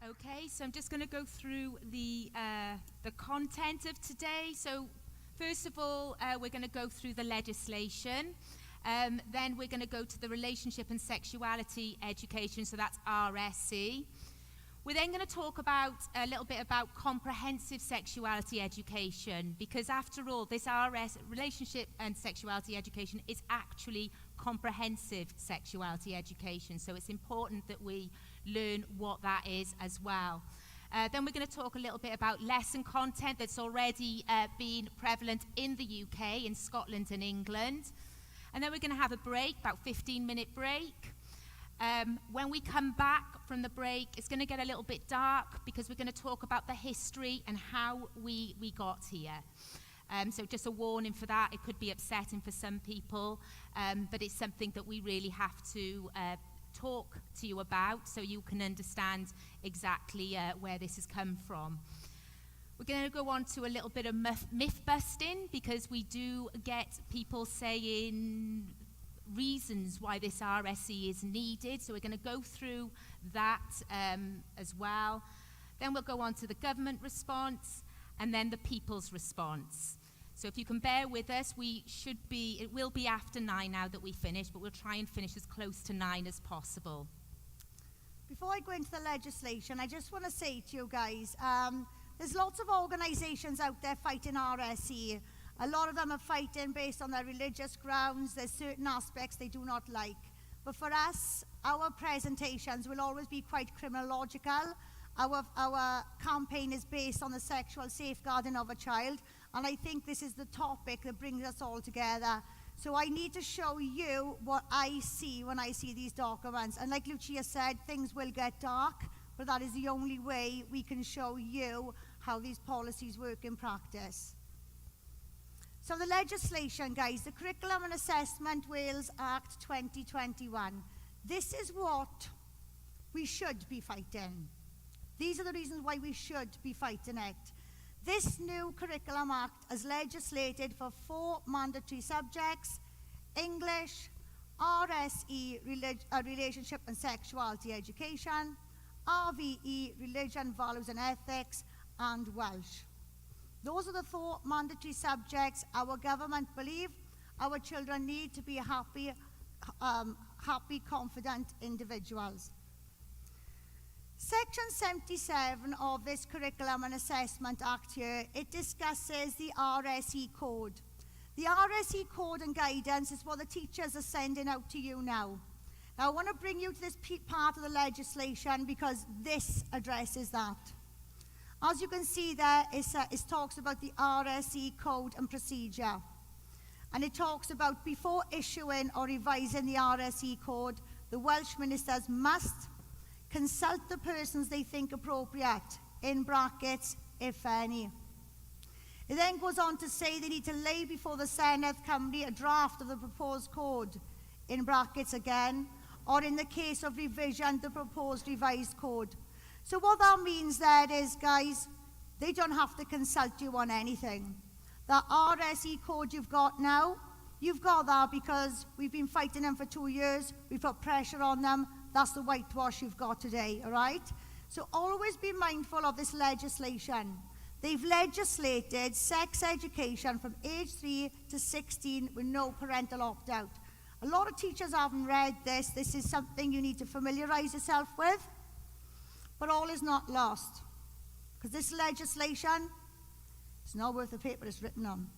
Okay, so I'm just going to go through the content of today. So first of all, we're going to go through the legislation. Then we're going to go to the relationship and sexuality education, so that's RSE. We're then going to talk about a little bit about comprehensive sexuality education, because after all, this relationship and sexuality education is actually comprehensive sexuality education. So it's important that we learn what that is as well. Then we're going to talk a little bit about lesson content that's already been prevalent in the UK, in Scotland and England. And then we're going to have a break, about 15-minute break. When we come back from the break, it's going to get a little bit dark because we're going to talk about the history and how we got here. So just a warning for that. It could be upsetting for some people, but it's something that we really have to talk to you about so you can understand exactly where this has come from. We're going to go on to a little bit of myth busting, because we do get people saying reasons why this RSE is needed. So we're going to go through that as well. Then we'll go on to the government response and then the people's response. So if you can bear with us, it will be after 9 now that we finish, but we'll try and finish as close to 9 as possible. Before I go into the legislation, I just want to say to you guys, there's lots of organisations out there fighting RSE. A lot of them are fighting based on their religious grounds. There's certain aspects they do not like. But for us, our presentations will always be quite criminological. Our campaign is based on the sexual safeguarding of a child. And I think this is the topic that brings us all together. So I need to show you what I see when I see these documents. And like Lucia said, things will get dark, but that is the only way we can show you how these policies work in practice. So the legislation, guys, the Curriculum and Assessment Wales Act 2021. This is what we should be fighting. These are the reasons why we should be fighting it. This new Curriculum Act has legislated for 4 mandatory subjects: English, RSE, relationship and sexuality education, RVE, religion, values and ethics, and Welsh. Those are the 4 mandatory subjects our government believe our children need to be happy, confident individuals. Section 77 of this Curriculum and Assessment Act here, it discusses the RSE code. The RSE code and guidance is what the teachers are sending out to you now. Now I want to bring you to this part of the legislation because this addresses that. As you can see there, it talks about the RSE code and procedure. And it talks about before issuing or revising the RSE code, the Welsh ministers must consult the persons they think appropriate, in brackets, if any. It then goes on to say they need to lay before the Senedd Cymru a draft of the proposed code, in brackets again, or in the case of revision, the proposed revised code. So what that means there is, guys, they don't have to consult you on anything. The RSE code you've got now, you've got that because we've been fighting them for 2 years, we've put pressure on them. That's the whitewash you've got today, all right? So always be mindful of this legislation. They've legislated sex education from age 3 to 16 with no parental opt-out. A lot of teachers haven't read this. This is something you need to familiarize yourself with. But all is not lost. Because this legislation is not worth the paper it's written on.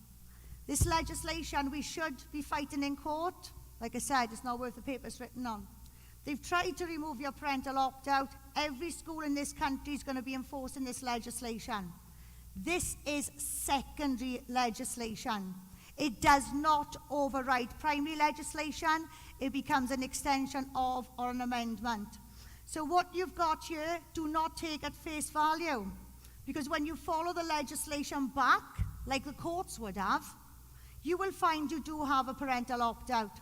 This legislation we should be fighting in court. Like I said, it's not worth the paper it's written on. They've tried to remove your parental opt-out. Every school in this country is going to be enforcing this legislation. This is secondary legislation. It does not override primary legislation. It becomes an extension of or an amendment. So what you've got here, do not take at face value. Because when you follow the legislation back, like the courts would have, you will find you do have a parental opt-out.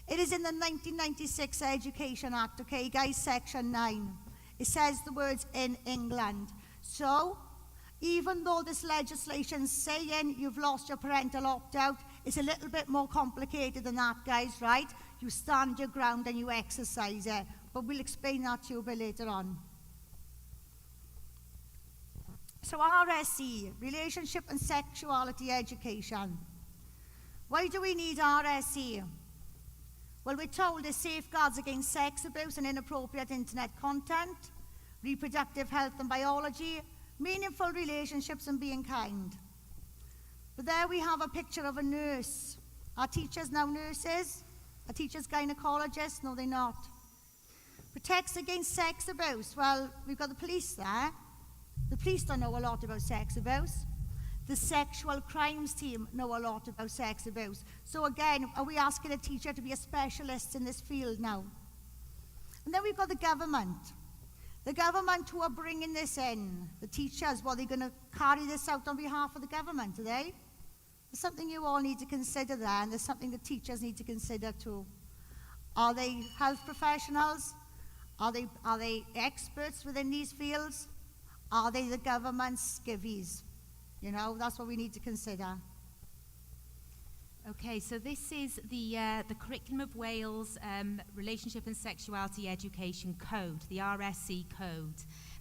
It is in the 1996 Education Act, okay guys, section 9. It says the words in England. So, even though this legislation's saying you've lost your parental opt-out, it's a little bit more complicated than that, guys, right? You stand your ground and you exercise it. But we'll explain that to you a bit later on. So RSE, Relationship and Sexuality Education. Why do we need RSE? Well, we're told there's safeguards against sex abuse and inappropriate internet content, reproductive health and biology, meaningful relationships and being kind. But there we have a picture of a nurse. Are teachers now nurses? Are teachers gynecologists? No, they're not. Protects against sex abuse. Well, we've got the police there. The police don't know a lot about sex abuse. The sexual crimes team know a lot about sex abuse. So again, are we asking a teacher to be a specialist in this field now? And then we've got the government. The government who are bringing this in. The teachers, well, they're going to carry this out on behalf of the government, are they? There's something you all need to consider there, and there's something the teachers need to consider too. Are they health professionals? Are they experts within these fields? Are they the government's skivvies? You know, that's what we need to consider. Okay, so this is the Curriculum of Wales Relationship and Sexuality Education Code, the RSE code.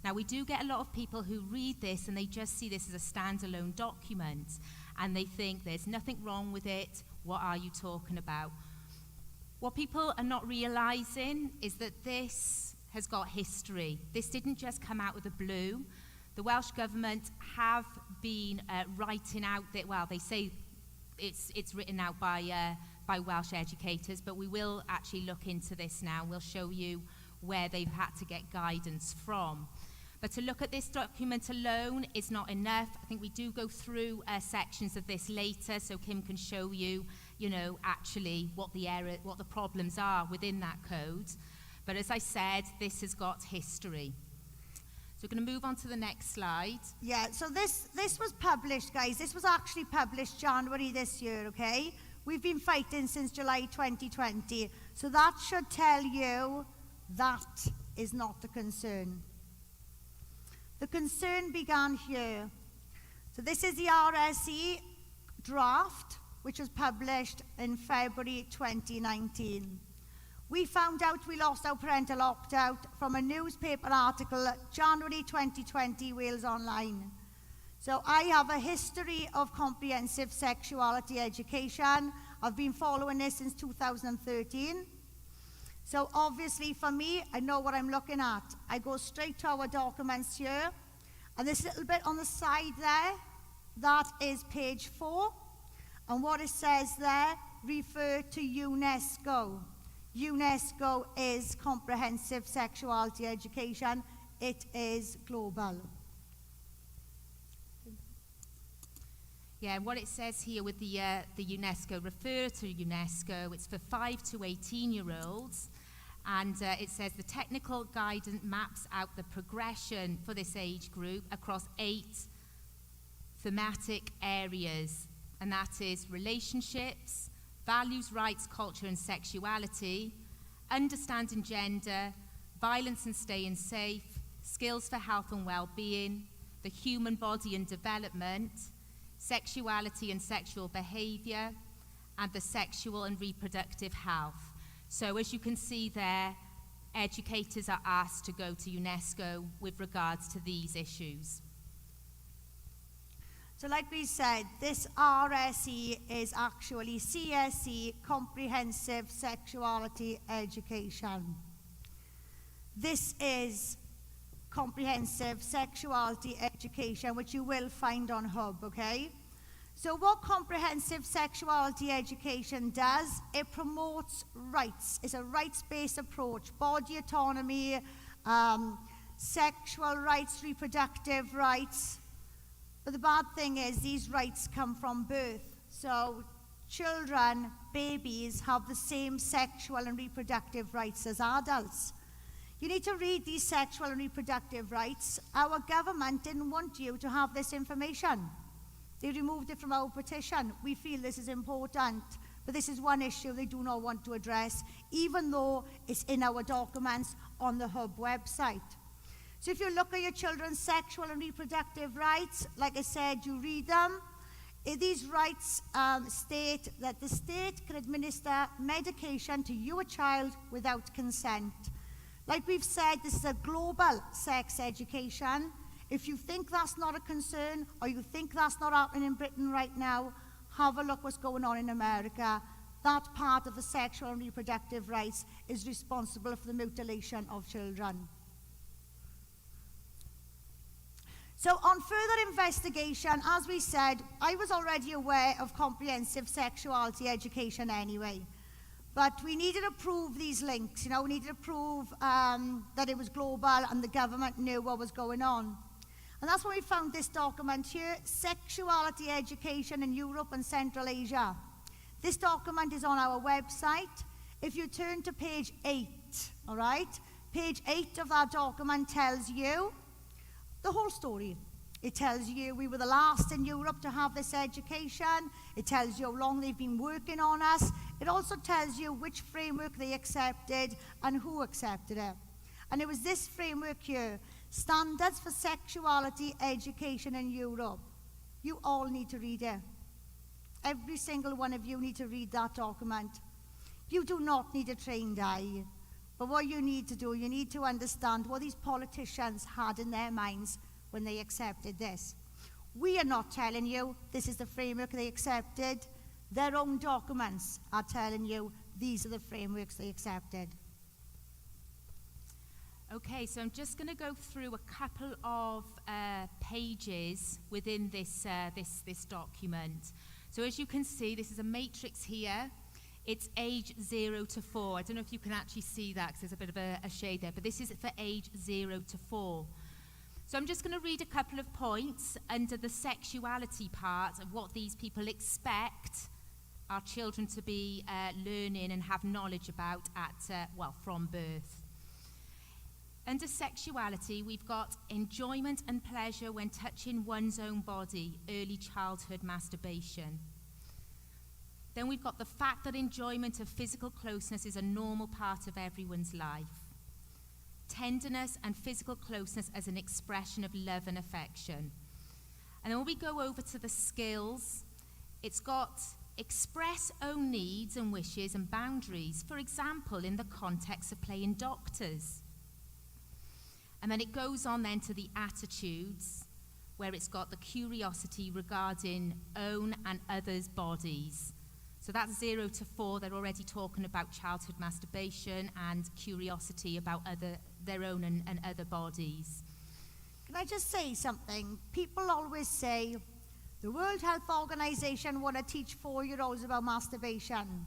Now, we do get a lot of people who read this and they just see this as a standalone document and they think there's nothing wrong with it, what are you talking about? What people are not realising is that this has got history. This didn't just come out of the blue. The Welsh Government have been writing out that, well, they say it's written out by Welsh educators, but we will actually look into this now. We'll show you where they've had to get guidance from. But to look at this document alone is not enough. I think we do go through sections of this later, so Kim can show you, you know, actually what the problems are within that code. But as I said, this has got history. So we're going to move on to the next slide. Yeah, so this was published, guys. This was actually published January this year, okay? We've been fighting since July 2020. So that should tell you that is not the concern. The concern began here. So this is the RSE draft, which was published in February 2019. We found out we lost our parental opt-out from a newspaper article, January 2020, Wales Online. So I have a history of comprehensive sexuality education. I've been following this since 2013. So obviously for me, I know what I'm looking at. I go straight to our documents here. And this little bit on the side there, that is page 4. And what it says there, refer to UNESCO. UNESCO is comprehensive sexuality education. It is global. Yeah, and what it says here with the UNESCO, refer to UNESCO, it's for 5 to 18-year-olds. And it says the technical guidance maps out the progression for this age group across 8 thematic areas. And that is relationships, values, rights, culture and sexuality, understanding gender, violence and staying safe, skills for health and well-being, the human body and development, sexuality and sexual behaviour, and the sexual and reproductive health. So as you can see there, educators are asked to go to UNESCO with regards to these issues. So like we said, this RSE is actually CSE, Comprehensive Sexuality Education. This is Comprehensive Sexuality Education, which you will find on Hub, okay? So what Comprehensive Sexuality Education does, it promotes rights. It's a rights-based approach, body autonomy, sexual rights, reproductive rights. But the bad thing is these rights come from birth. So children, babies, have the same sexual and reproductive rights as adults. You need to read these sexual and reproductive rights. Our government didn't want you to have this information. They removed it from our petition. We feel this is important, but this is one issue they do not want to address, even though it's in our documents on the Hub website. So if you look at your children's sexual and reproductive rights, like I said, you read them. These rights state that the state can administer medication to your child without consent. Like we've said, this is a global sex education. If you think that's not a concern, or you think that's not happening in Britain right now, have a look what's going on in America. That part of the sexual and reproductive rights is responsible for the mutilation of children. So on further investigation, as we said, I was already aware of comprehensive sexuality education anyway. But we needed to prove these links, we needed to prove that it was global and the government knew what was going on. And that's when we found this document here, Sexuality Education in Europe and Central Asia. This document is on our website. If you turn to page 8, all right? Page 8 of that document tells you the whole story. It tells you we were the last in Europe to have this education. It tells you how long they've been working on us. It also tells you which framework they accepted and who accepted it. And it was this framework here, Standards for Sexuality Education in Europe. You all need to read it. Every single one of you need to read that document. You do not need a trained eye. But what you need to do, you need to understand what these politicians had in their minds when they accepted this. We are not telling you this is the framework they accepted. Their own documents are telling you these are the frameworks they accepted. Okay, so I'm just going to go through a couple of pages within this document. So as you can see, this is a matrix here. It's age 0 to 4. I don't know if you can actually see that because there's a bit of a shade there, but this is for age 0 to 4. So I'm just going to read a couple of points under the sexuality part of what these people expect our children to be learning and have knowledge about from birth. Under sexuality, we've got enjoyment and pleasure when touching one's own body, early childhood masturbation. Then we've got the fact that enjoyment of physical closeness is a normal part of everyone's life. Tenderness and physical closeness as an expression of love and affection. And then when we go over to the skills, it's got express own needs and wishes and boundaries, for example, in the context of playing doctors. And then it goes on then to the attitudes, where it's got the curiosity regarding own and others' bodies. So that's 0 to 4, they're already talking about childhood masturbation and curiosity about their own and other bodies. Can I just say something? People always say, the World Health Organization want to teach 4-year-olds about masturbation.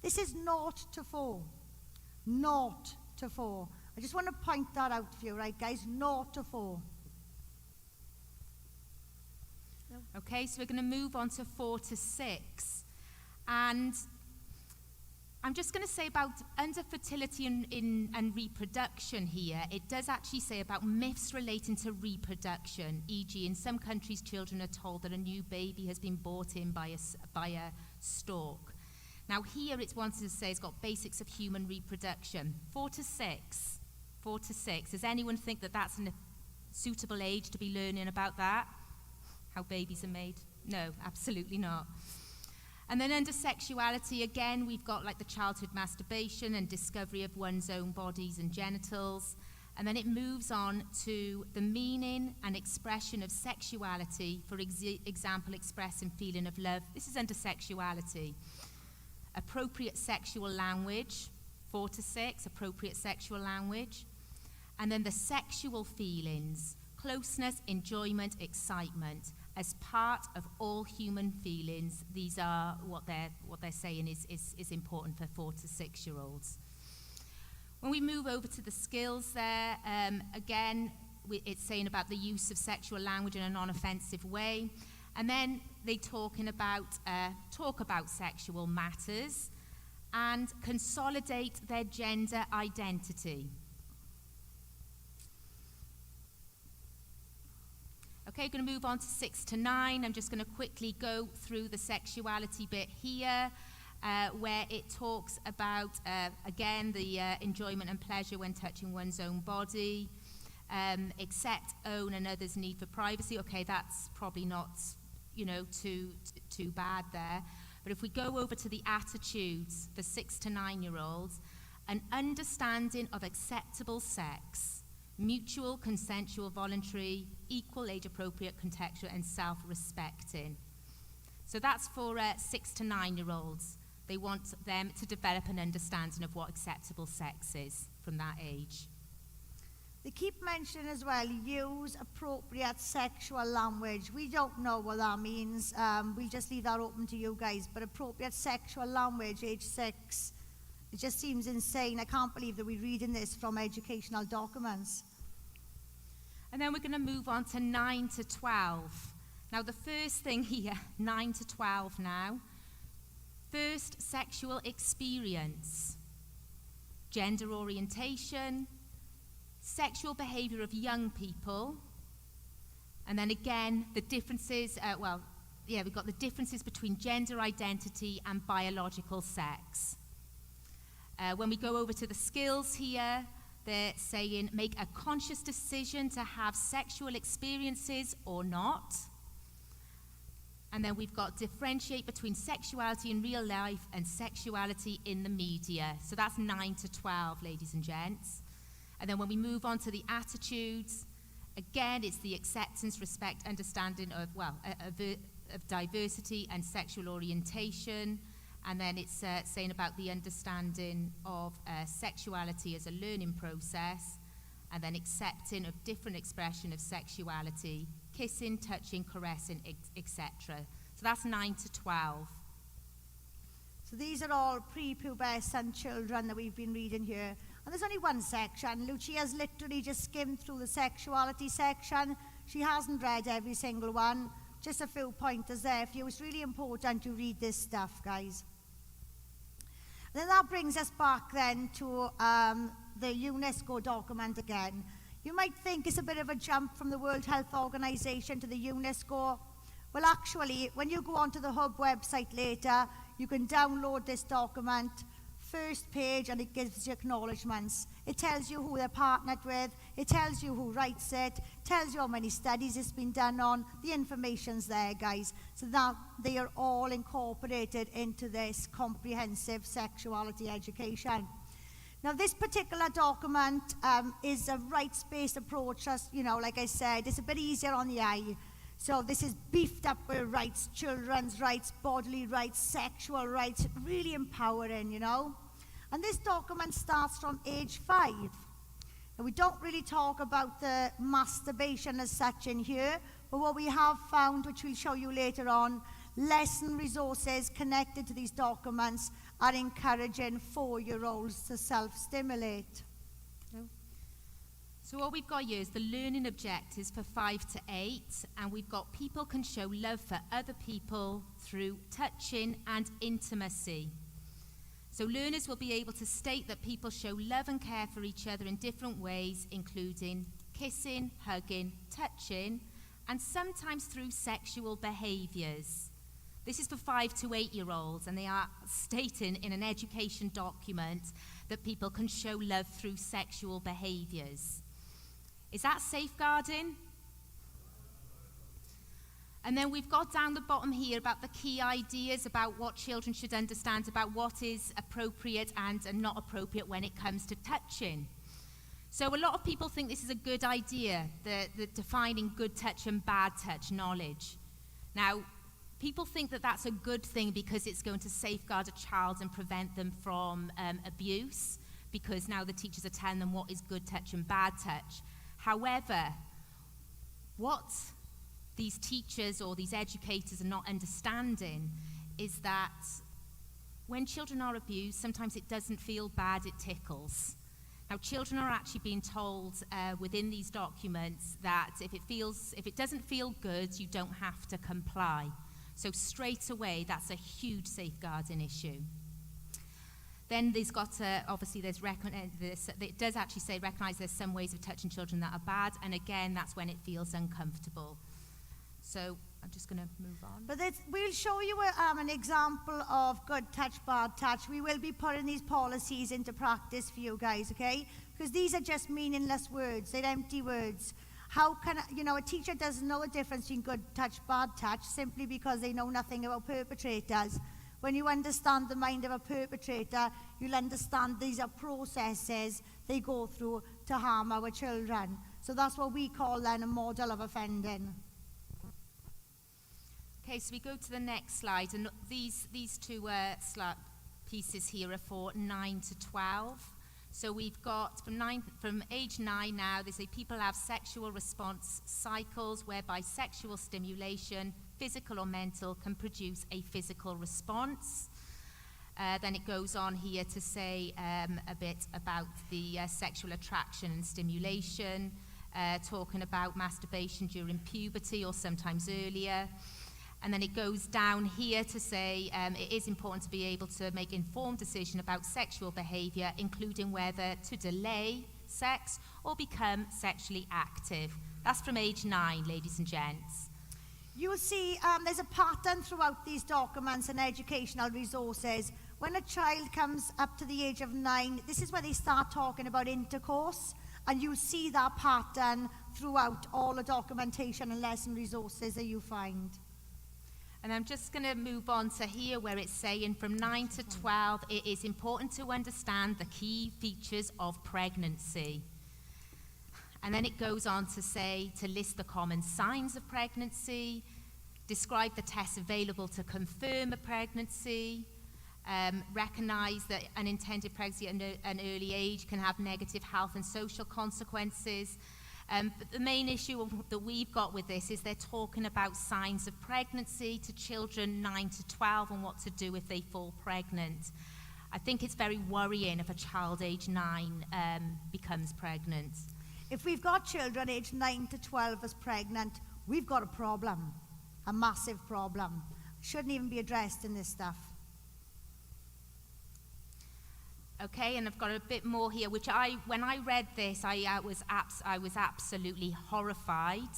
This is 0 to 4. 0 to 4. I just want to point that out for you, right, guys? 0 to 4. Okay, so we're going to move on to 4 to 6. And I'm just going to say about under fertility and reproduction here, it does actually say about myths relating to reproduction, e.g. in some countries children are told that a new baby has been brought in by a stork. Now here it wanted to say it's got basics of human reproduction. 4 to 6. 4 to 6. Does anyone think that that's a suitable age to be learning about that? How babies are made? No, absolutely not. And then under sexuality, again, we've got like the childhood masturbation and discovery of one's own bodies and genitals. And then it moves on to the meaning and expression of sexuality, for example, expressing feeling of love. This is under sexuality. Appropriate sexual language, 4 to 6, appropriate sexual language. And then the sexual feelings, closeness, enjoyment, excitement. As part of all human feelings, these are what they're saying is important for 4 to 6-year-olds. When we move over to the skills there, again, it's saying about the use of sexual language in a non-offensive way. And then they talk about sexual matters and consolidate their gender identity. Okay, going to move on to 6 to 9. I'm just going to quickly go through the sexuality bit here, where it talks about, again, the enjoyment and pleasure when touching one's own body, accept, own, and others' need for privacy. Okay, that's probably not, too bad there. But if we go over to the attitudes for 6 to 9-year-olds, an understanding of acceptable sex, mutual, consensual, voluntary, equal, age-appropriate, contextual, and self-respecting. So that's for 6 to 9-year-olds. They want them to develop an understanding of what acceptable sex is from that age. They keep mentioning as well, use appropriate sexual language. We don't know what that means. We'll just leave that open to you guys. But appropriate sexual language, age 6, it just seems insane. I can't believe that we're reading this from educational documents. And then we're going to move on to 9 to 12. Now the first thing here, 9 to 12 now. First sexual experience, gender orientation, sexual behaviour of young people, and then again the differences, we've got the differences between gender identity and biological sex. When we go over to the skills here, they're saying make a conscious decision to have sexual experiences or not. And then we've got differentiate between sexuality in real life and sexuality in the media. So that's 9 to 12, ladies and gents. And then when we move on to the attitudes, again, it's the acceptance, respect, understanding of diversity and sexual orientation. And then it's saying about the understanding of sexuality as a learning process, and then accepting of different expression of sexuality, kissing, touching, caressing, etc. So that's 9 to 12. So these are all prepubescent children that we've been reading here. And there's only one section. Lucia's literally just skimmed through the sexuality section. She hasn't read every single one. Just a few pointers there for you. It's really important you read this stuff, guys. And then that brings us back then to the UNESCO document again. You might think it's a bit of a jump from the World Health Organization to the UNESCO. Well, actually, when you go onto the Hub website later, you can download this document, first page, and it gives you acknowledgements. It tells you who they're partnered with, it tells you who writes it, tells you how many studies it's been done on. The information's there, guys, so that they are all incorporated into this comprehensive sexuality education. Now, this particular document is a rights-based approach. As you know, like I said, it's a bit easier on the eye. So this is beefed up with rights, children's rights, bodily rights, sexual rights, really empowering, you know. And this document starts from age 5. And we don't really talk about the masturbation as such in here, but what we have found, which we'll show you later on, lesson resources connected to these documents are encouraging 4-year-olds to self-stimulate. So what we've got here is the learning objectives for 5 to 8, and we've got people can show love for other people through touching and intimacy. So learners will be able to state that people show love and care for each other in different ways, including kissing, hugging, touching, and sometimes through sexual behaviours. This is for 5 to 8-year-olds, and they are stating in an education document that people can show love through sexual behaviours. Is that safeguarding? And then we've got down the bottom here about the key ideas about what children should understand about what is appropriate and not appropriate when it comes to touching. So a lot of people think this is a good idea, the defining good touch and bad touch knowledge. Now, people think that that's a good thing because it's going to safeguard a child and prevent them from abuse, because now the teachers are telling them what is good touch and bad touch. However, what these teachers or these educators are not understanding is that when children are abused, sometimes it doesn't feel bad, it tickles. Now, children are actually being told within these documents that if it doesn't feel good, you don't have to comply. So straight away, that's a huge safeguarding issue. Then there's got obviously there's it does actually say recognise there's some ways of touching children that are bad, and again, that's when it feels uncomfortable. So I'm just going to move on. But we'll show you an example of good touch, bad touch. We will be putting these policies into practice for you guys, okay? Because these are just meaningless words. They're empty words. How can, a teacher doesn't know the difference between good touch, bad touch, simply because they know nothing about perpetrators. When you understand the mind of a perpetrator, you'll understand these are processes they go through to harm our children. So that's what we call then a model of offending. Okay, so we go to the next slide, and these two pieces here are for 9 to 12. So we've got from age 9 now, they say people have sexual response cycles whereby sexual stimulation, physical or mental, can produce a physical response. Then it goes on here to say a bit about the sexual attraction and stimulation, talking about masturbation during puberty or sometimes earlier. And then it goes down here to say it is important to be able to make informed decision about sexual behaviour, including whether to delay sex or become sexually active. That's from age 9, ladies and gents. You'll see there's a pattern throughout these documents and educational resources. When a child comes up to the age of 9, this is where they start talking about intercourse, and you'll see that pattern throughout all the documentation and lesson resources that you find. And I'm just going to move on to here where it's saying from 9 to 12, it is important to understand the key features of pregnancy. And then it goes on to say, to list the common signs of pregnancy, describe the tests available to confirm a pregnancy, recognise that an intended pregnancy at an early age can have negative health and social consequences. But the main issue that we've got with this is they're talking about signs of pregnancy to children 9 to 12 and what to do if they fall pregnant. I think it's very worrying if a child age 9 becomes pregnant. If we've got children aged 9 to 12 as pregnant, we've got a problem, a massive problem. Shouldn't even be addressed in this stuff. Okay, and I've got a bit more here, which when I read this, I was absolutely horrified,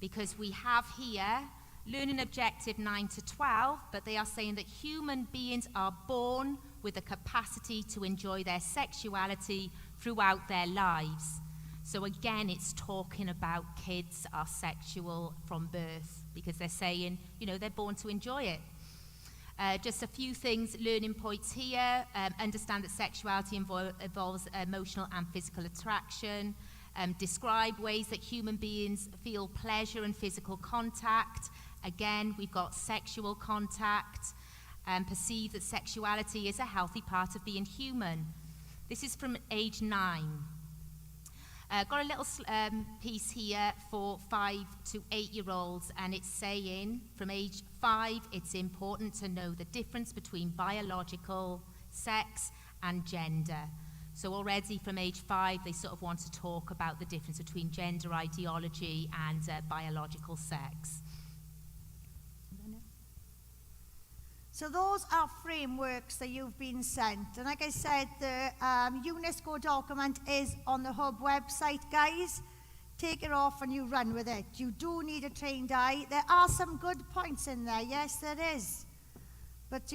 because we have here learning objective 9 to 12, but they are saying that human beings are born with the capacity to enjoy their sexuality throughout their lives. So again, it's talking about kids are sexual from birth, because they're saying, they're born to enjoy it. Just a few things, learning points here. Understand that sexuality involves emotional and physical attraction. Describe ways that human beings feel pleasure and physical contact. Again, we've got sexual contact. Perceive that sexuality is a healthy part of being human. This is from age 9. Got a little piece here for 5 to 8-year-olds, and it's saying from age 5 it's important to know the difference between biological sex and gender. So already from age 5 they sort of want to talk about the difference between gender ideology and biological sex. So those are frameworks that you've been sent. And like I said, the UNESCO document is on the Hub website, guys. Take it off and you run with it. You do need a trained eye. There are some good points in there. Yes, there is. But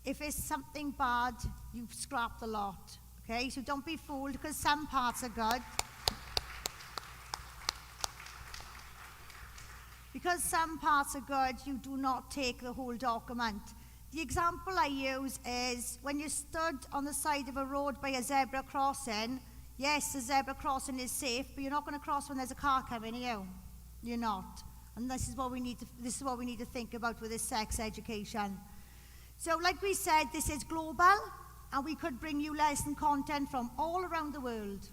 if it's something bad, you've scrapped a lot. Okay, so don't be fooled, because some parts are good. Because some parts are good, you do not take the whole document. The example I use is when you stood on the side of a road by a zebra crossing. Yes, the zebra crossing is safe, but you're not going to cross when there's a car coming at you. You're not. And this is what we need to think about with this sex education. So like we said, this is global, and we could bring you lesson content from all around the world.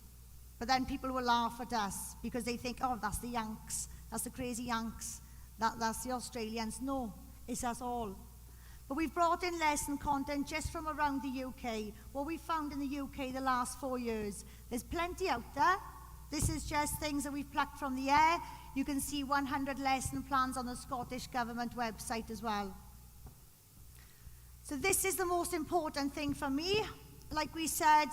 But then people will laugh at us because they think, oh, that's the Yanks. That's the crazy Yanks. That's the Australians. No, it's us all. But we've brought in lesson content just from around the UK. What we found in the UK the last 4 years. There's plenty out there. This is just things that we've plucked from the air. You can see 100 lesson plans on the Scottish Government website as well. So this is the most important thing for me. Like we said,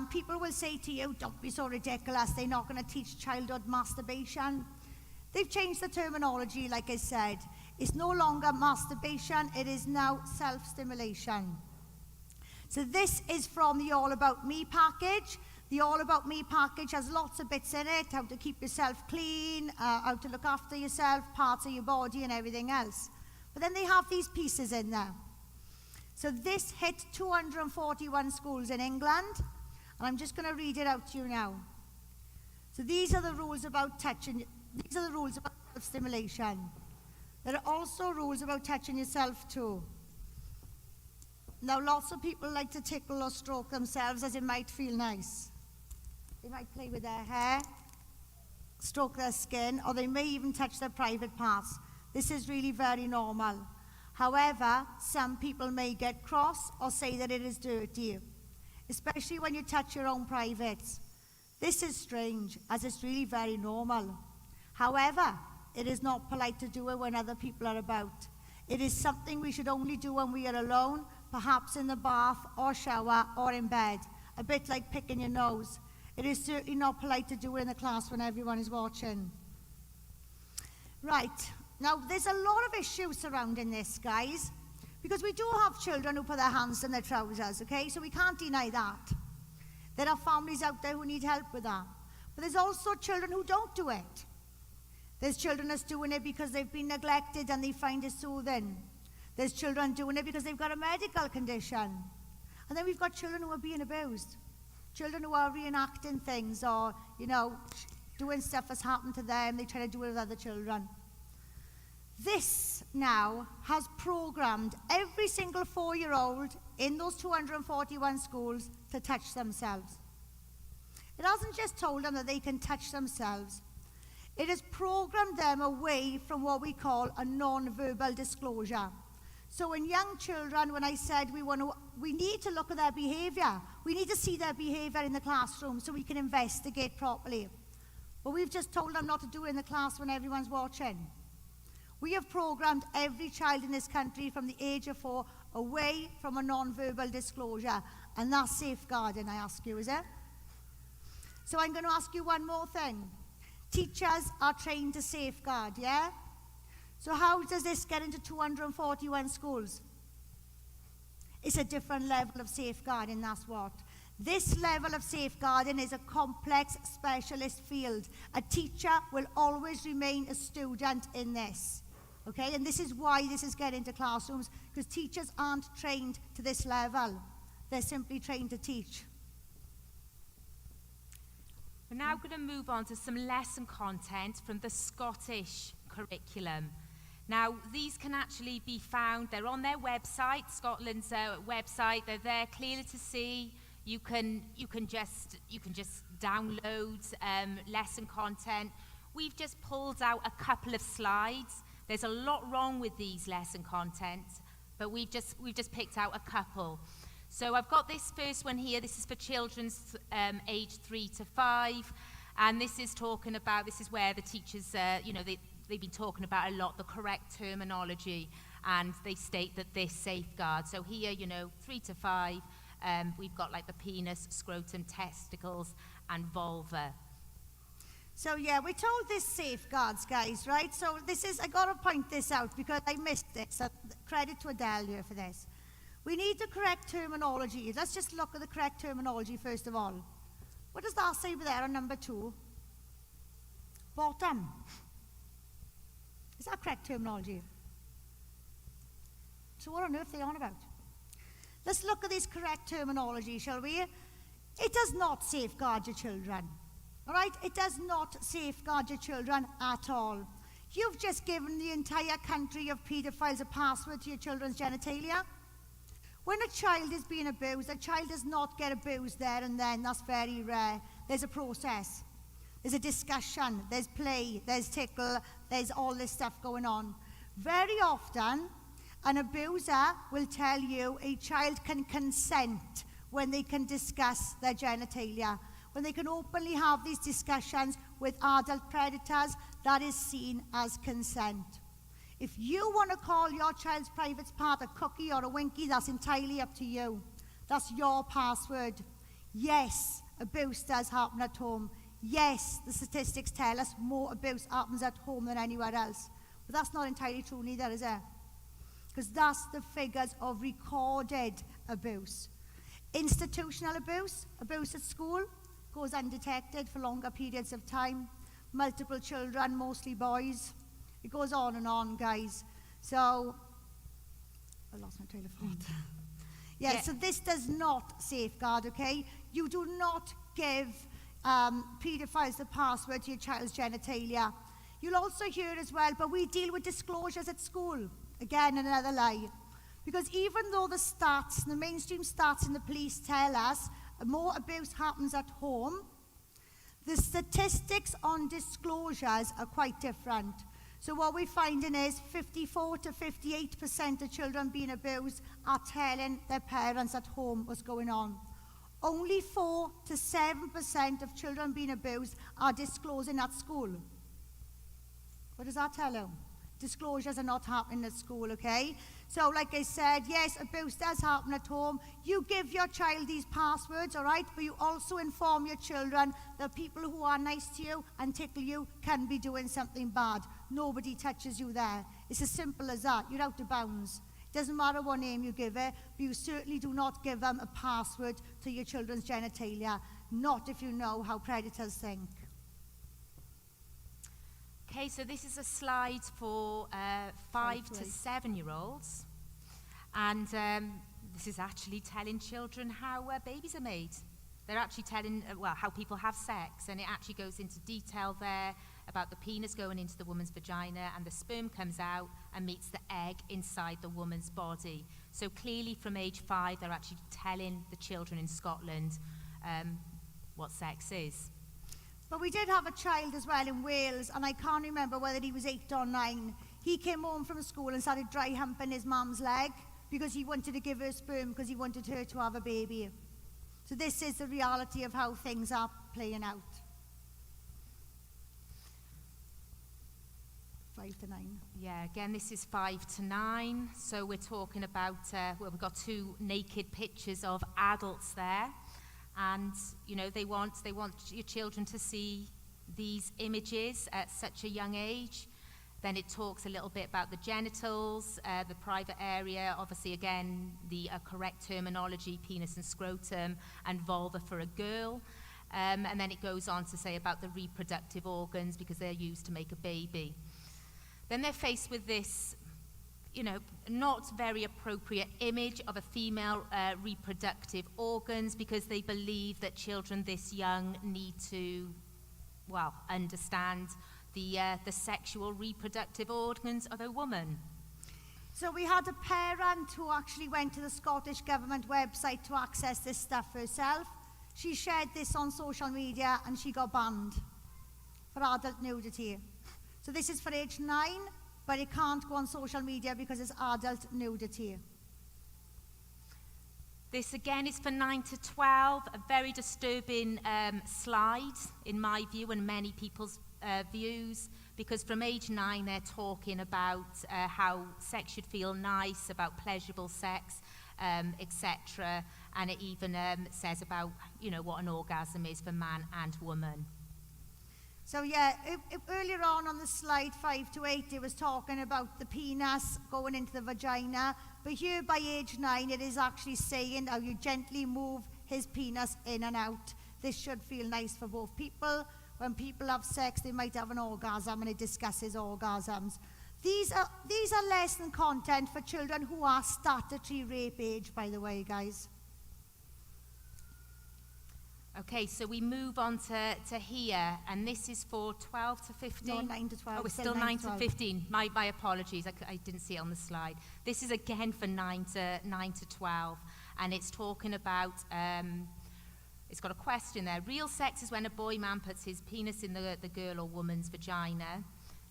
people will say to you, don't be so ridiculous. They're not going to teach childhood masturbation. They've changed the terminology, like I said. It's no longer masturbation, it is now self-stimulation. So this is from the All About Me package. The All About Me package has lots of bits in it, how to keep yourself clean, how to look after yourself, parts of your body and everything else. But then they have these pieces in there. So this hit 241 schools in England. And I'm just going to read it out to you now. So these are the rules about touching. These are the rules about stimulation. There are also rules about touching yourself too. Now, lots of people like to tickle or stroke themselves as it might feel nice. They might play with their hair, stroke their skin, or they may even touch their private parts. This is really very normal. However, some people may get cross or say that it is dirty, especially when you touch your own privates. This is strange, as it's really very normal. However, it is not polite to do it when other people are about. It is something we should only do when we are alone, perhaps in the bath or shower or in bed, a bit like picking your nose. It is certainly not polite to do it in the class when everyone is watching. Right, now there's a lot of issues surrounding this, guys, because we do have children who put their hands in their trousers, okay? So we can't deny that. There are families out there who need help with that. But there's also children who don't do it. There's children that's doing it because they've been neglected and they find it soothing. There's children doing it because they've got a medical condition. And then we've got children who are being abused. Children who are reenacting things or, doing stuff that's happened to them. They try to do it with other children. This now has programmed every single 4-year-old in those 241 schools to touch themselves. It hasn't just told them that they can touch themselves. It has programmed them away from what we call a non-verbal disclosure. So in young children, when I said we need to look at their behaviour, we need to see their behaviour in the classroom so we can investigate properly. But we've just told them not to do it in the class when everyone's watching. We have programmed every child in this country from the age of 4 away from a non-verbal disclosure. And that's safeguarding, I ask you, is it? So I'm going to ask you one more thing. Teachers are trained to safeguard, yeah? So how does this get into 241 schools? It's a different level of safeguarding, that's what. This level of safeguarding is a complex specialist field. A teacher will always remain a student in this. Okay, and this is why this is getting into classrooms, because teachers aren't trained to this level. They're simply trained to teach. We're now going to move on to some lesson content from the Scottish curriculum. Now, these can actually be found, they're on their website, Scotland's website, they're there clearly to see. You can just download lesson content. We've just pulled out a couple of slides. There's a lot wrong with these lesson content, but we've just picked out a couple. So I've got this first one here. This is for children's age 3 to 5, and this is where the teachers, they've been talking about a lot the correct terminology, and they state that this safeguard. So here, 3 to 5, we've got like the penis, scrotum, testicles, and vulva. So yeah, we're told this safeguards, guys, right? So I got to point this out because I missed it. So credit to Adele here for this. We need the correct terminology. Let's just look at the correct terminology first of all. What does that say there on number 2? Bottom. Is that correct terminology? So what on earth are they on about? Let's look at this correct terminology, shall we? It does not safeguard your children. All right? It does not safeguard your children at all. You've just given the entire country of paedophiles a password to your children's genitalia. When a child is being abused, a child does not get abused there and then. That's very rare. There's a process. There's a discussion. There's play. There's tickle. There's all this stuff going on. Very often, an abuser will tell you a child can consent when they can discuss their genitalia. When they can openly have these discussions with adult predators, that is seen as consent. If you want to call your child's private part a cookie or a winky, that's entirely up to you. That's your password. Yes, abuse does happen at home. Yes, the statistics tell us more abuse happens at home than anywhere else. But that's not entirely true neither, is it? Because that's the figures of recorded abuse. Institutional abuse, abuse at school, goes undetected for longer periods of time. Multiple children, mostly boys. It goes on and on, guys. So, I lost my train of thought. Yeah, so this does not safeguard, okay? you do not give paedophiles the password to your child's genitalia. You'll also hear as well, but we deal with disclosures at school. Again, another lie. Because even though the stats, the mainstream stats and the police tell us more abuse happens at home, the statistics on disclosures are quite different. So what we're finding is 54 to 58% of children being abused are telling their parents at home what's going on. Only 4 to 7% of children being abused are disclosing at school. What does that tell you? Disclosures are not happening at school, okay? So like I said, yes, abuse does happen at home. You give your child these passwords, all right? But you also inform your children that people who are nice to you and tickle you can be doing something bad. Nobody touches you there. It's as simple as that. You're out of bounds. Doesn't matter what name you give it, but you certainly do not give them a password to your children's genitalia. Not if you know how predators think. Okay, so this is a slide for 5 to 7-year-olds. And this is actually telling children how babies are made. They're actually telling, how people have sex. And it actually goes into detail there about the penis going into the woman's vagina and the sperm comes out and meets the egg inside the woman's body. So clearly from age 5, they're actually telling the children in Scotland what sex is. But we did have a child as well in Wales, and I can't remember whether he was 8 or 9. He came home from school and started dry humping his mum's leg because he wanted to give her sperm because he wanted her to have a baby. So this is the reality of how things are playing out. 5 to 9. Yeah, again, this is 5 to 9. So we're talking about, we've got 2 naked pictures of adults there. And, you know, they want your children to see these images at such a young age. Then it talks a little bit about the genitals, the private area, obviously, again, the correct terminology, penis and scrotum, and vulva for a girl. And then it goes on to say about the reproductive organs because they're used to make a baby. Then they're faced with this, you know, not very appropriate image of a female reproductive organs because they believe that children this young need to, understand the sexual reproductive organs of a woman. So we had a parent who actually went to the Scottish Government website to access this stuff herself. She shared this on social media and she got banned for adult nudity. So this is for age 9. But it can't go on social media because it's adult nudity. This again is for 9 to 12, a very disturbing slide in my view and many people's views, because from age 9 they're talking about how sex should feel nice, about pleasurable sex, etc. And it even says about, you know, what an orgasm is for man and woman. So yeah, earlier on the slide 5 to 8, it was talking about the penis going into the vagina. But here by age 9, it is actually saying how you gently move his penis in and out. This should feel nice for both people. When people have sex, they might have an orgasm, and it discusses orgasms. These are lesson content for children who are statutory rape age, by the way, guys. Okay, so we move on to here, and this is for 12 to 15? No, 9 to 12. Oh, it's still 9 to 15. My apologies, I didn't see it on the slide. This is again for 9 to 12, and it's talking about, it's got a question there. Real sex is when a boy man puts his penis in the girl or woman's vagina.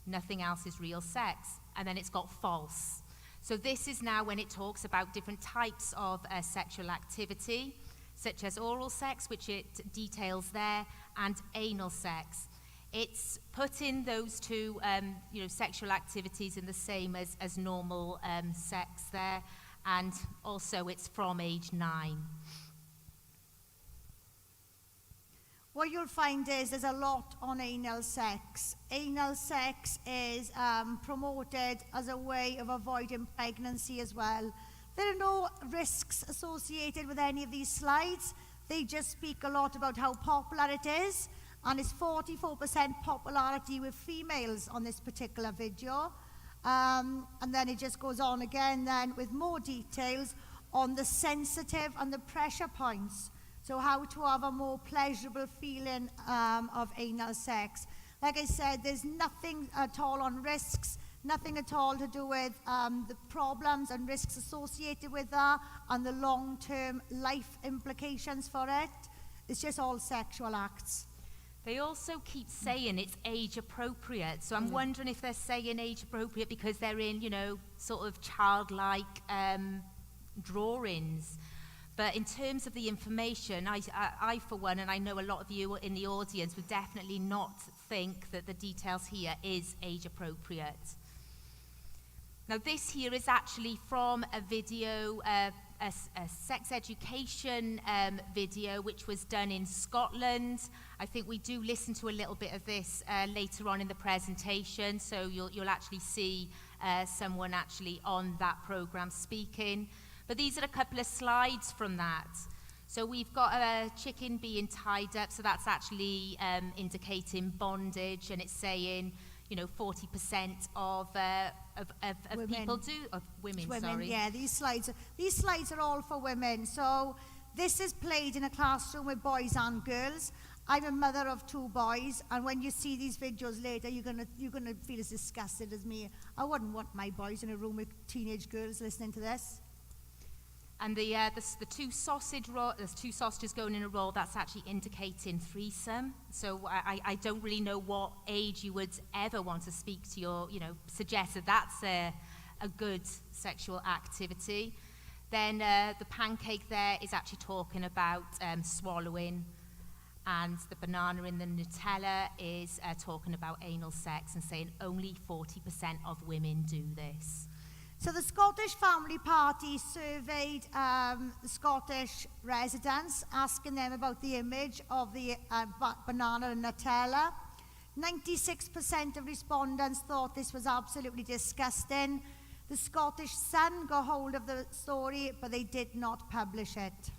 Nothing else is real sex. And then it's got false. So this is now when it talks about different types of sexual activity, such as oral sex, which it details there, and anal sex. It's putting those two sexual activities in the same as normal sex there, and also it's from age 9. What you'll find is there's a lot on anal sex. Anal sex is promoted as a way of avoiding pregnancy as well. There are no risks associated with any of these slides. They just speak a lot about how popular it is, and it's 44% popularity with females on this particular video. And then it just goes on again then with more details on the sensitive and the pressure points. So So how to have a more pleasurable feeling of anal sex. Like I said, there's nothing at all on risks, nothing at all to do with the problems and risks associated with that and the long-term life implications for it. It's just all sexual acts. They also keep saying it's age appropriate. So I'm wondering if they're saying age appropriate because they're in, you know, sort of childlike drawings. But in terms of the information, I for one, and I know a lot of you in the audience, would definitely not think that the details here is age appropriate. Now this here is actually from a video, a sex education video which was done in Scotland. I think we do listen to a little bit of this later on in the presentation, so you'll actually see someone actually on that program speaking. But these are a couple of slides from that. So we've got a chicken being tied up, so that's actually indicating bondage, and it's saying, you know, 40% of people do, of women, sorry. Yeah, these slides are all for women. So this is played in a classroom with boys and girls. I'm a mother of 2 boys, and when you see these videos later, you're gonna feel as disgusted as me. I wouldn't want my boys in a room with teenage girls listening to this. And the 2 sausage roll, there's 2 sausages going in a roll, that's actually indicating threesome. So I don't really know what age you would ever want to speak to your, you know, suggest that that's a good sexual activity. Then the pancake there is actually talking about swallowing, and the banana in the Nutella is talking about anal sex and saying only 40% of women do this. So the Scottish Family Party surveyed Scottish residents, asking them about the image of the banana and Nutella. 96% of respondents thought this was absolutely disgusting. The Scottish Sun got hold of the story, but they did not publish it.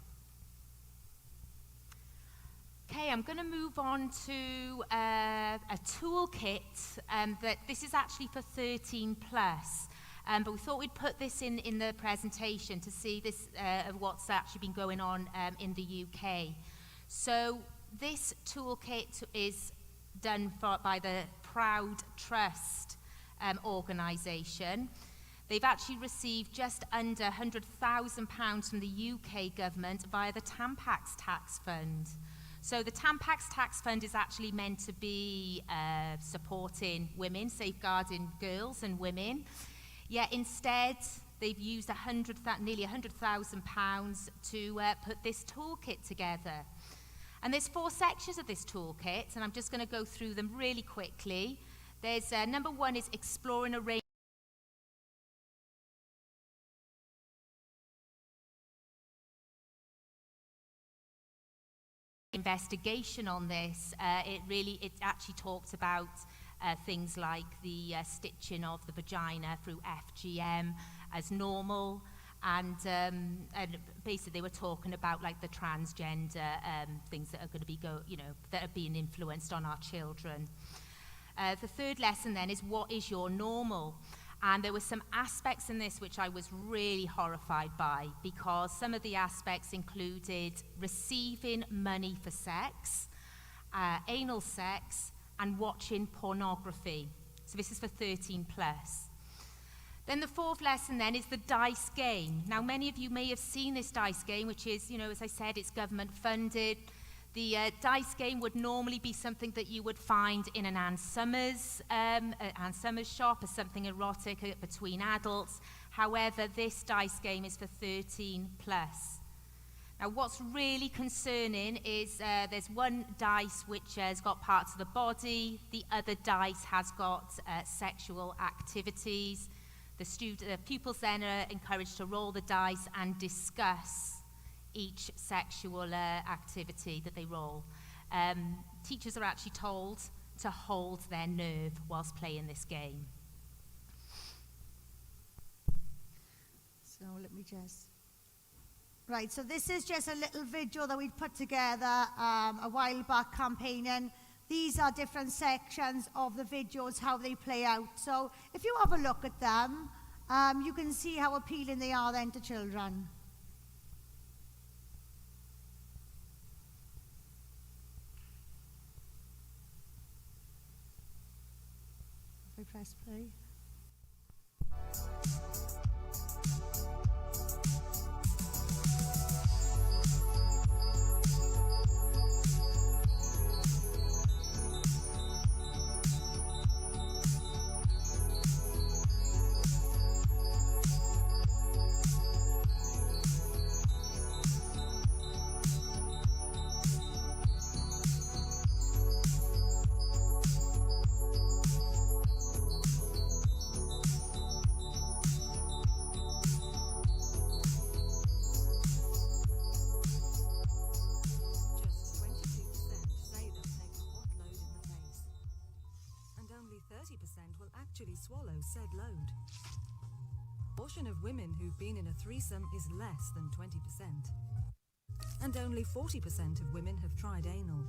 Okay, I'm going to move on to a toolkit that this is actually for 13 plus. But we thought we'd put this in the presentation to see this of what's actually been going on in the UK. So this toolkit is done by the Proud Trust organisation. They've actually received just under £100,000 from the UK government via the Tampax Tax Fund. So the Tampax Tax Fund is actually meant to be supporting women, safeguarding girls and women. Yet instead, they've used nearly £100,000 to put this toolkit together. And there's 4 sections of this toolkit, and I'm just going to go through them really quickly. There's number 1 is exploring a range investigation on this. It actually talked about things like the stitching of the vagina through FGM as normal, and basically they were talking about like the transgender things that are going to be that are being influenced on our children. The 3rd lesson then is what is your normal? And there were some aspects in this which I was really horrified by, because some of the aspects included receiving money for sex, anal sex, and watching pornography. So this is for 13 plus. Then the 4th lesson then is the dice game. Now many of you may have seen this dice game, which is, you know, as I said, it's government funded. The dice game would normally be something that you would find in an Ann Summers shop, or something erotic between adults. However, this dice game is for 13 plus. Now, what's really concerning is there's one dice which has got parts of the body, the other dice has got sexual activities. The pupils then are encouraged to roll the dice and discuss each sexual activity that they roll. Teachers are actually told to hold their nerve whilst playing this game. So let me just... Right, so this is just a little video that we put together a while back campaigning. These are different sections of the videos, how they play out. So if you have a look at them, you can see how appealing they are then to children. I press play. Swallow said load. The portion of women who've been in a threesome is less than 20%. And only 40% of women have tried anal.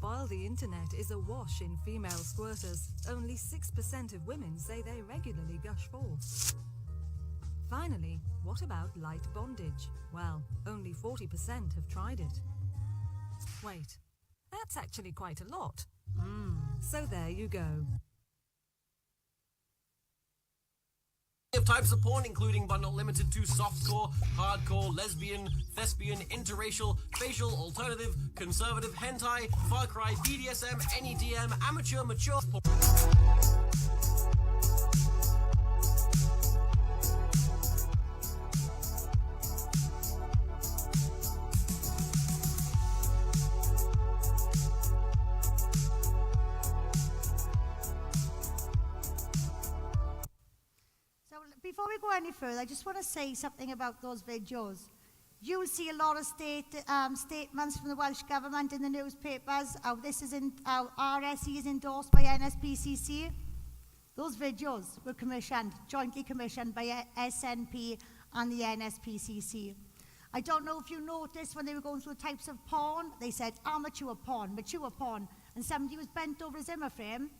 While the internet is awash in female squirters, only 6% of women say they regularly gush forth. Finally, what about light bondage? Well, only 40% have tried it. Wait, that's actually quite a lot. So there you go. Of types of porn, including but not limited to softcore, hardcore, lesbian, thespian, interracial, facial, alternative, conservative, hentai, Far Cry, BDSM, NEDM, amateur, mature porn. Before we go any further, I just want to say something about those videos. You'll see a lot of statements from the Welsh Government in the newspapers, how RSE is endorsed by NSPCC. Those videos were jointly commissioned by SNP and the NSPCC. I don't know if you noticed when they were going through the types of porn, they said amateur porn, mature porn, and somebody was bent over his Zimmer frame.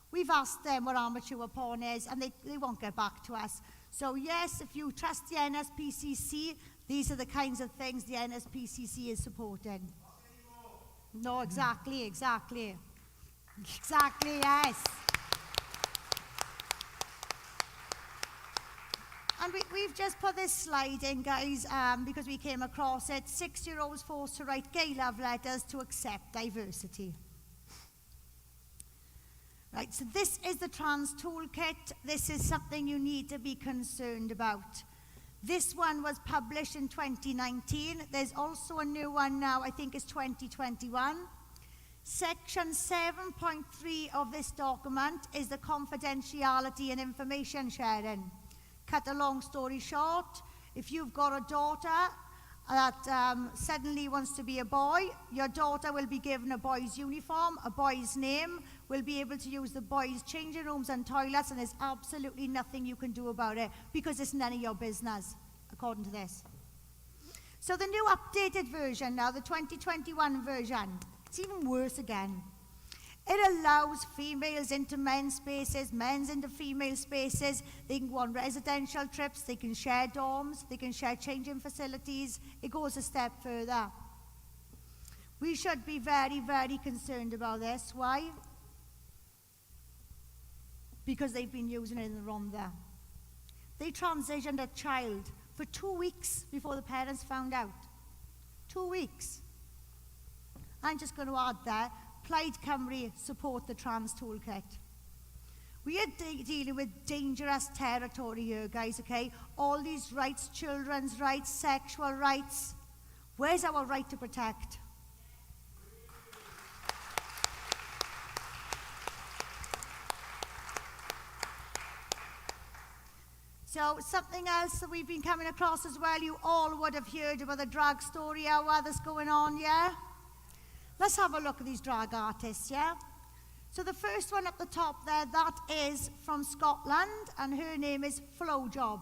We've asked them what amateur porn is, and they won't get back to us. So yes, if you trust the NSPCC, these are the kinds of things the NSPCC is supporting. No, exactly, yes. And we've just put this slide in, guys, because we came across it. 6-year-olds forced to write gay love letters to accept diversity. Right, so this is the trans toolkit. This is something you need to be concerned about. This one was published in 2019. There's also a new one now, I think it's 2021. Section 7.3 of this document is the confidentiality and information sharing. Cut a long story short, if you've got a daughter that suddenly wants to be a boy, your daughter will be given a boy's uniform, a boy's name, will be able to use the boys' changing rooms and toilets, and there's absolutely nothing you can do about it because it's none of your business, according to this. So the new updated version now, the 2021 version, it's even worse again. It allows females into men's spaces, men's into female spaces. They can go on residential trips, they can share dorms, they can share changing facilities. It goes a step further. We should be very, very concerned about this. Why? Because they've been using it in the wrong there. They transitioned a child for 2 weeks before the parents found out. 2 weeks. I'm just going to add there, Plaid Cymru support the trans toolkit. We are dealing with dangerous territory here, guys, okay? All these rights, children's rights, sexual rights. Where's our right to protect? So something else that we've been coming across as well, you all would have heard about the drag story hour that's going on, yeah? Let's have a look at these drag artists, yeah? So the first one up the top there, that is from Scotland, and her name is Flowjob.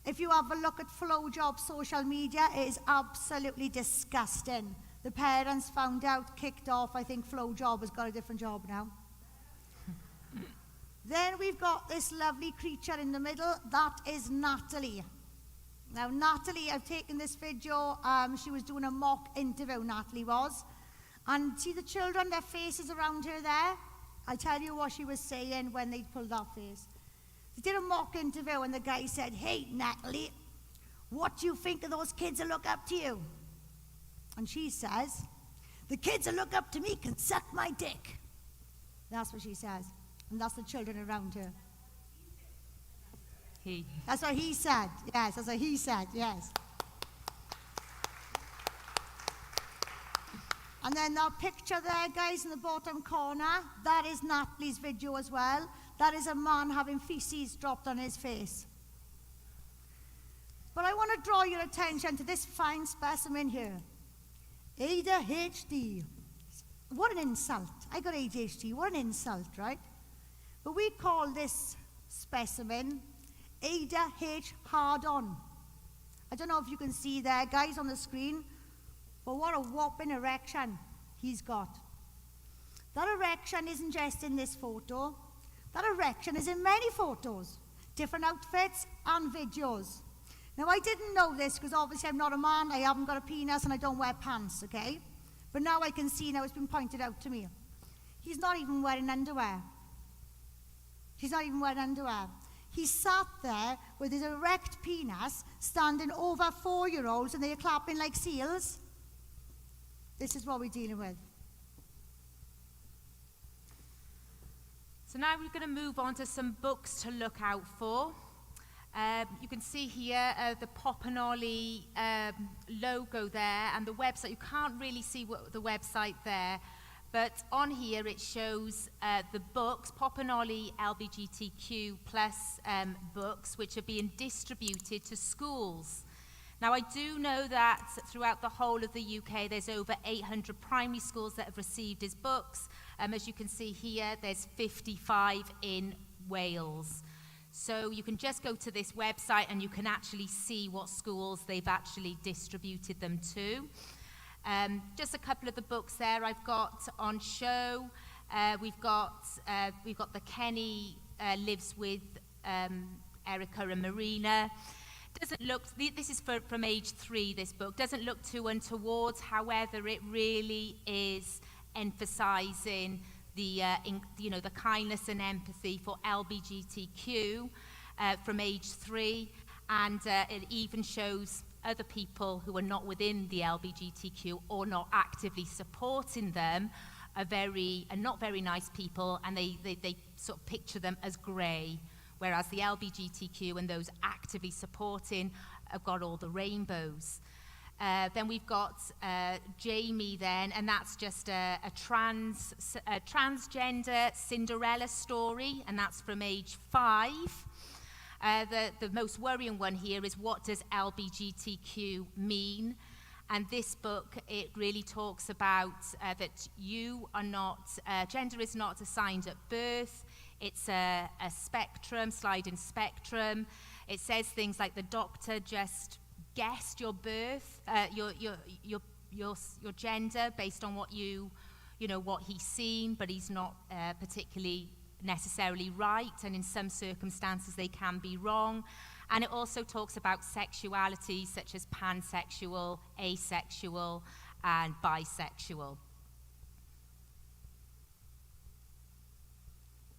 If you have a look at Flowjob social media, it is absolutely disgusting. The parents found out, kicked off. I think Flowjob has got a different job now. Then we've got this lovely creature in the middle. That is Natalie. Now, Natalie, I've taken this video. She was doing a mock interview, Natalie was. And see the children, their faces around her there? I'll tell you what she was saying when they pulled that face. They did a mock interview and the guy said, "Hey, Natalie, what do you think of those kids that look up to you?" And she says, "The kids that look up to me can suck my dick." That's what she says. And that's the children around her. He. That's what he said. Yes, that's what he said. Yes. And then that picture there, guys, in the bottom corner, that is Natalie's video as well. That is a man having feces dropped on his face. But I want to draw your attention to this fine specimen here. ADHD. What an insult. I got ADHD. What an insult, right? But we call this specimen ADH hard-on. I don't know if you can see there, guys, on the screen, but what a whopping erection he's got. That erection isn't just in this photo. That erection is in many photos, different outfits and videos. Now, I didn't know this because obviously I'm not a man, I haven't got a penis, and I don't wear pants, okay? But now I can see, now it's been pointed out to me. He's not even wearing underwear. He's not even wearing underwear. He sat there with his erect penis standing over 4-year-olds and they're clapping like seals. This is what we're dealing with. So now we're going to move on to some books to look out for. You can see here the Pop and Ollie logo there and the website. You can't really see the website there, but on here it shows the books, Pop and Ollie LGBTQ+ books, which are being distributed to schools. Now, I do know that throughout the whole of the UK, there's over 800 primary schools that have received his books. As you can see here, there's 55 in Wales. So you can just go to this website and you can actually see what schools they've actually distributed them to. Just a couple of the books there I've got on show. We've got the Kenny Lives with Erica and Marina. Doesn't look, this is from age 3, this book. Doesn't look too untoward, however, it really is emphasizing the kindness and empathy for LGBTQ from age 3, and it even shows other people who are not within the LGBTQ or not actively supporting them are not very nice people, and they sort of picture them as grey, whereas the LGBTQ and those actively supporting have got all the rainbows. Then we've got Jamie then, and that's just a transgender Cinderella story, and that's from age 5. The most worrying one here is, what does LGBTQ mean? And this book, it really talks about that you are not, gender is not assigned at birth. It's a spectrum, sliding spectrum. It says things like the doctor just guessed your birth, your gender based on what what he's seen, but he's not particularly necessarily right, and in some circumstances they can be wrong. And it also talks about sexuality, such as pansexual, asexual, and bisexual.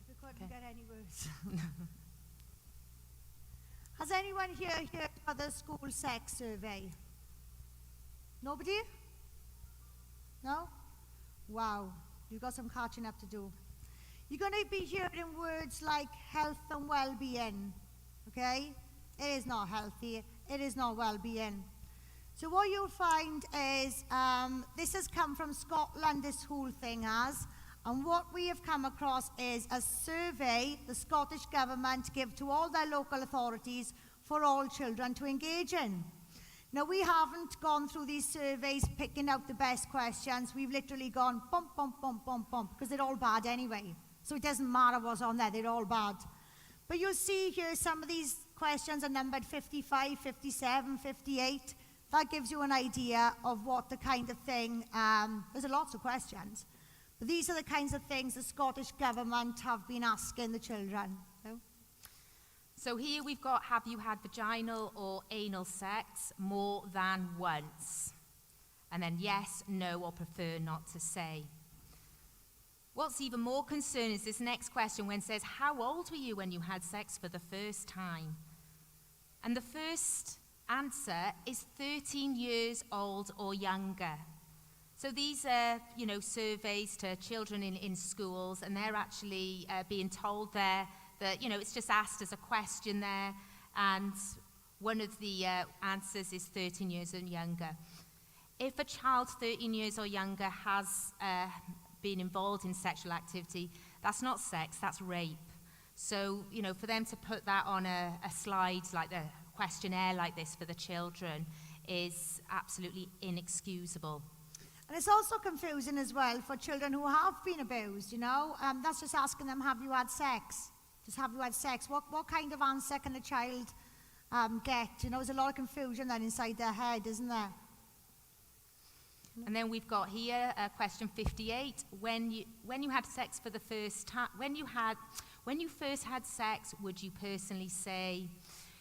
We couldn't get any words. Has anyone here heard about the school sex survey? Nobody? No? Wow, you've got some catching up to do. You're going to be hearing words like health and well-being, okay? It is not healthy, it is not well-being. So what you'll find is, this has come from Scotland, this whole thing has, and what we have come across is a survey the Scottish Government give to all their local authorities for all children to engage in. Now, we haven't gone through these surveys picking out the best questions. We've literally gone bump, bump, bump, bump, bump, because they're all bad anyway. So it doesn't matter what's on there, they're all bad. But you'll see here some of these questions are numbered 55, 57, 58. That gives you an idea of what the kind of thing, there's lots of questions. But these are the kinds of things the Scottish Government have been asking the children. So here we've got, have you had vaginal or anal sex more than once? And then yes, no, or prefer not to say. What's even more concerning is this next question when it says, how old were you when you had sex for the first time? And the first answer is 13 years old or younger. So these are, surveys to children in schools, and they're actually being told there that, it's just asked as a question there, and one of the answers is 13 years and younger. If a child 13 years or younger has been involved in sexual activity, that's not sex, that's rape. So, for them to put that on a slide, like a questionnaire like this for the children, is absolutely inexcusable. And it's also confusing as well for children who have been abused, That's just asking them, have you had sex? Just have you had sex? What kind of answer can a child get? There's a lot of confusion then inside their head, isn't there? And then we've got here question 58. When you had sex for the first time, when you first had sex, would you personally say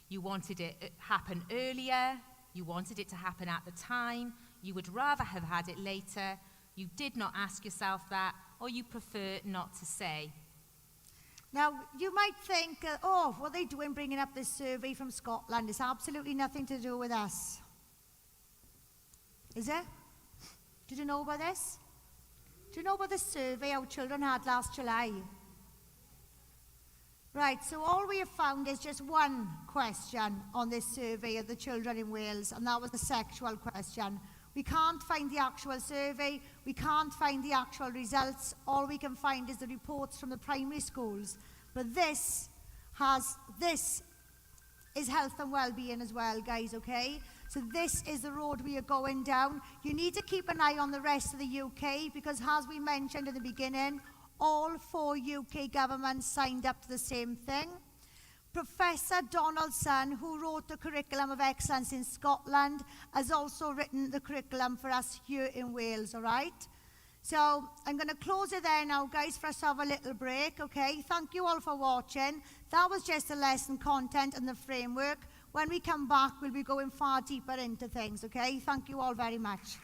you wanted it to happen earlier, you wanted it to happen at the time, you would rather have had it later, you did not ask yourself that, or you prefer not to say? Now, you might think, what are they doing bringing up this survey from Scotland? It's absolutely nothing to do with us. Is it? Did you know about this? Do you know about the survey our children had last July? Right, so all we have found is just one question on this survey of the children in Wales, and that was the sexual question. We can't find the actual survey, we can't find the actual results, all we can find is the reports from the primary schools. But this is health and well-being as well, guys, okay? So this is the road we are going down. You need to keep an eye on the rest of the UK, because as we mentioned in the beginning, all 4 UK governments signed up to the same thing. Professor Donaldson, who wrote the Curriculum of Excellence in Scotland, has also written the curriculum for us here in Wales, all right? So I'm going to close it there now, guys, for us to have a little break, okay? Thank you all for watching. That was just the lesson content and the framework. When we come back, we'll be going far deeper into things, okay? Thank you all very much.